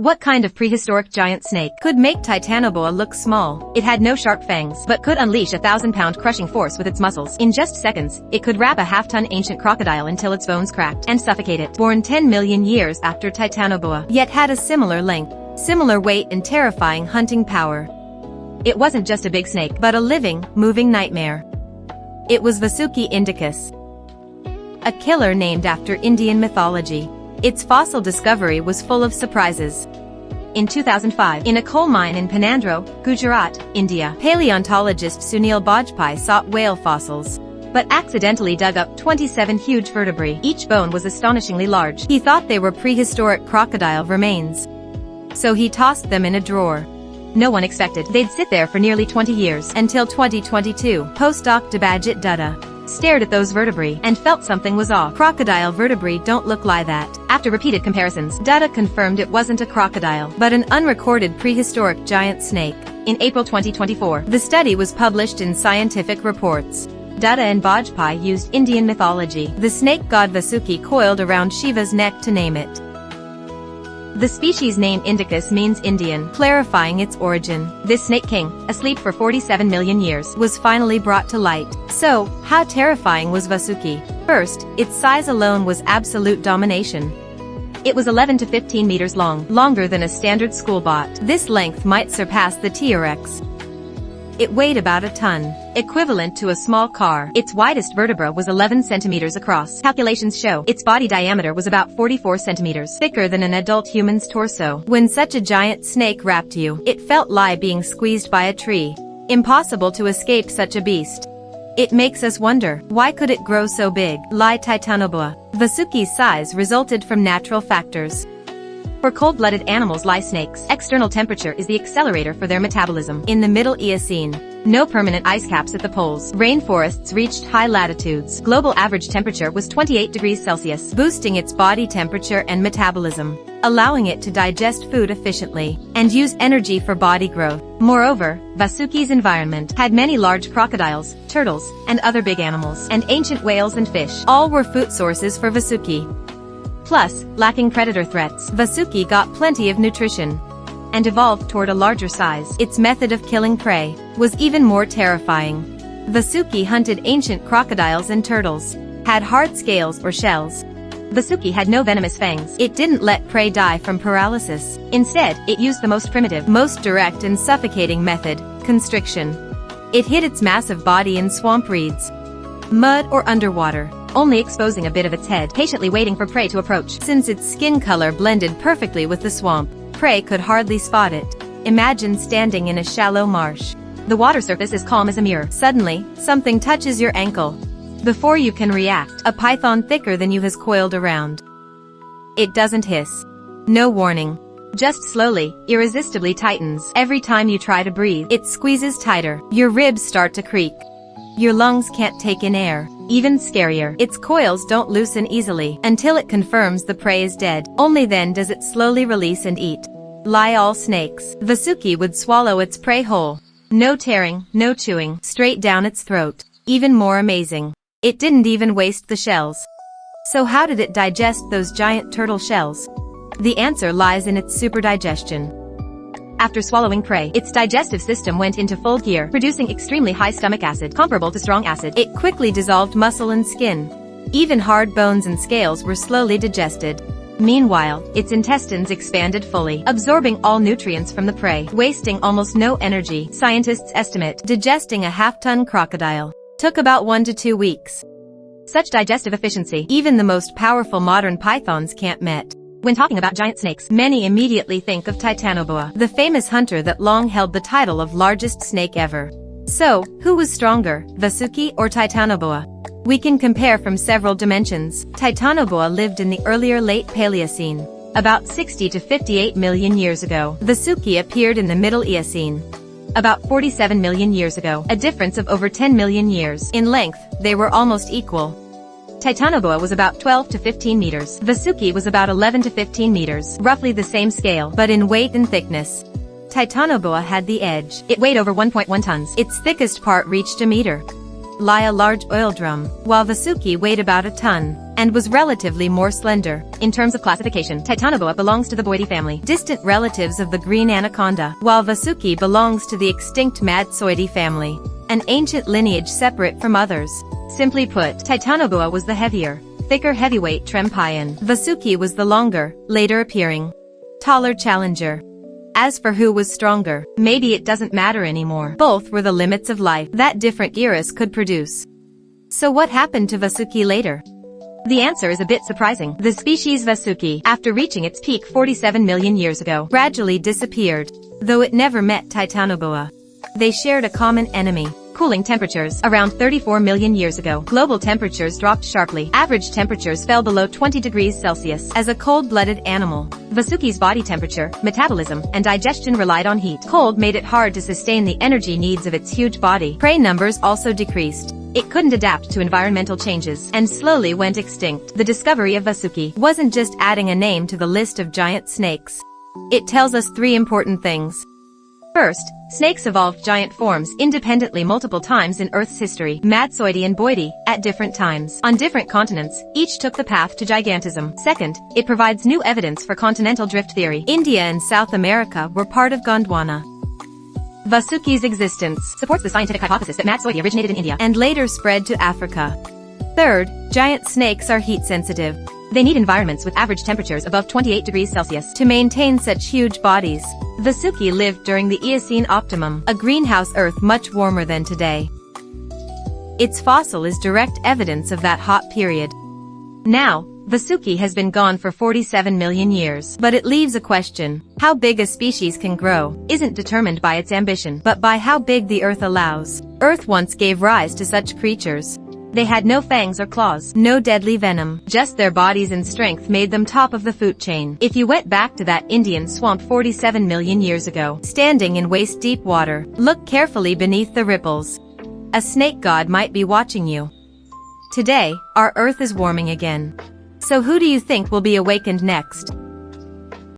What kind of prehistoric giant snake could make Titanoboa look small? It had no sharp fangs, but could unleash a 1,000-pound crushing force with its muscles. In just seconds, it could wrap a half-ton ancient crocodile until its bones cracked and suffocate it. Born 10 million years after Titanoboa, yet had a similar length, similar weight and terrifying hunting power. It wasn't just a big snake, but a living, moving nightmare. It was Vasuki Indicus, a killer named after Indian mythology. Its fossil discovery was full of surprises. In 2005, in a coal mine in Penandro, Gujarat, India, paleontologist Sunil Bajpai sought whale fossils, but accidentally dug up 27 huge vertebrae. Each bone was astonishingly large. He thought they were prehistoric crocodile remains, so he tossed them in a drawer. No one expected they'd sit there for nearly 20 years. Until 2022, postdoc Debajit Dutta stared at those vertebrae and felt something was off. Crocodile vertebrae don't look like that. After repeated comparisons, Dutta confirmed it wasn't a crocodile, but an unrecorded prehistoric giant snake. In April 2024, the study was published in Scientific Reports. Dutta and Bajpai used Indian mythology. The snake god Vasuki coiled around Shiva's neck to name it. The species name Indicus means Indian, clarifying its origin. This snake king, asleep for 47 million years, was finally brought to light. So, how terrifying was Vasuki? First, its size alone was absolute domination. It was 11 to 15 meters long, longer than a standard school bot. This length might surpass the T-Rex. It weighed about a ton, equivalent to a small car. Its widest vertebra was 11 centimeters across. Calculations show its body diameter was about 44 centimeters, thicker than an adult human's torso. When such a giant snake wrapped you, it felt like being squeezed by a tree. Impossible to escape such a beast. It makes us wonder, why could it grow so big? Like Titanoboa, Vasuki's size resulted from natural factors. For cold-blooded animals like snakes, external temperature is the accelerator for their metabolism. In the Middle Eocene, no permanent ice caps at the poles. Rainforests reached high latitudes. Global average temperature was 28 degrees Celsius, boosting its body temperature and metabolism, allowing it to digest food efficiently and use energy for body growth. Moreover, Vasuki's environment had many large crocodiles, turtles, and other big animals, and ancient whales and fish. All were food sources for Vasuki. Plus, lacking predator threats, Vasuki got plenty of nutrition and evolved toward a larger size. Its method of killing prey was even more terrifying. Vasuki hunted ancient crocodiles and turtles, had hard scales or shells. Vasuki had no venomous fangs. It didn't let prey die from paralysis. Instead, it used the most primitive, most direct and suffocating method, constriction. It hid its massive body in swamp reeds, mud or underwater, only exposing a bit of its head, patiently waiting for prey to approach. Since its skin color blended perfectly with the swamp, prey could hardly spot it. Imagine standing in a shallow marsh. The water surface is calm as a mirror. Suddenly, something touches your ankle. Before you can react, a python thicker than you has coiled around. It doesn't hiss. No warning. Just slowly, irresistibly tightens. Every time you try to breathe, it squeezes tighter. Your ribs start to creak. Your lungs can't take in air. Even scarier, its coils don't loosen easily until it confirms the prey is dead. Only then does it slowly release and eat. Like all snakes, Vasuki would swallow its prey whole. No tearing, no chewing, straight down its throat. Even more amazing, it didn't even waste the shells. So how did it digest those giant turtle shells? The answer lies in its superdigestion. After swallowing prey, its digestive system went into full gear, producing extremely high stomach acid, comparable to strong acid. It quickly dissolved muscle and skin. Even hard bones and scales were slowly digested. Meanwhile, its intestines expanded fully, absorbing all nutrients from the prey, wasting almost no energy. Scientists estimate digesting a half-ton crocodile took about 1 to 2 weeks. Such digestive efficiency, even the most powerful modern pythons can't match. When talking about giant snakes, many immediately think of Titanoboa, the famous hunter that long held the title of largest snake ever. So, who was stronger, Vasuki or Titanoboa? We can compare from several dimensions. Titanoboa lived in the earlier late Paleocene, about 60 to 58 million years ago. Vasuki appeared in the Middle Eocene, about 47 million years ago, a difference of over 10 million years. In length, they were almost equal. Titanoboa was about 12 to 15 meters. Vasuki was about 11 to 15 meters, roughly the same scale, but in weight and thickness, Titanoboa had the edge. It weighed over 1.1 tons. Its thickest part reached a meter. lie a large oil drum, while Vasuki weighed about a ton and was relatively more slender. In terms of classification, Titanoboa belongs to the Boidae family, distant relatives of the green anaconda, while Vasuki belongs to the extinct Madtsoidae family, an ancient lineage separate from others. Simply put, Titanoboa was the heavier, thicker heavyweight Trempian. Vasuki was the longer, later appearing, taller challenger. As for who was stronger, maybe it doesn't matter anymore. Both were the limits of life that different eras could produce. So what happened to Vasuki later? The answer is a bit surprising. The species Vasuki, after reaching its peak 47 million years ago, gradually disappeared, though it never met Titanoboa. They shared a common enemy: cooling temperatures. Around 34 million years ago, global temperatures dropped sharply. Average temperatures fell below 20 degrees Celsius. As a cold-blooded animal, Vasuki's body temperature, metabolism, and digestion relied on heat. Cold made it hard to sustain the energy needs of its huge body. Prey numbers also decreased. It couldn't adapt to environmental changes and slowly went extinct. The discovery of Vasuki wasn't just adding a name to the list of giant snakes. It tells us three important things. First, snakes evolved giant forms independently multiple times in Earth's history, Madtsoidae and Boidae, at different times. On different continents, each took the path to gigantism. Second, it provides new evidence for continental drift theory. India and South America were part of Gondwana. Vasuki's existence supports the scientific hypothesis that Madtsoidae originated in India and later spread to Africa. Third, giant snakes are heat-sensitive. They need environments with average temperatures above 28 degrees Celsius to maintain such huge bodies. Vasuki lived during the Eocene optimum, a greenhouse Earth much warmer than today. Its fossil is direct evidence of that hot period. Now, Vasuki has been gone for 47 million years. But it leaves a question. How big a species can grow isn't determined by its ambition, but by how big the Earth allows. Earth once gave rise to such creatures. They had no fangs or claws, no deadly venom, just their bodies and strength made them top of the food chain. If you went back to that Indian swamp 47 million years ago, standing in waist-deep water, look carefully beneath the ripples. A snake god might be watching you. Today, our Earth is warming again. So who do you think will be awakened next?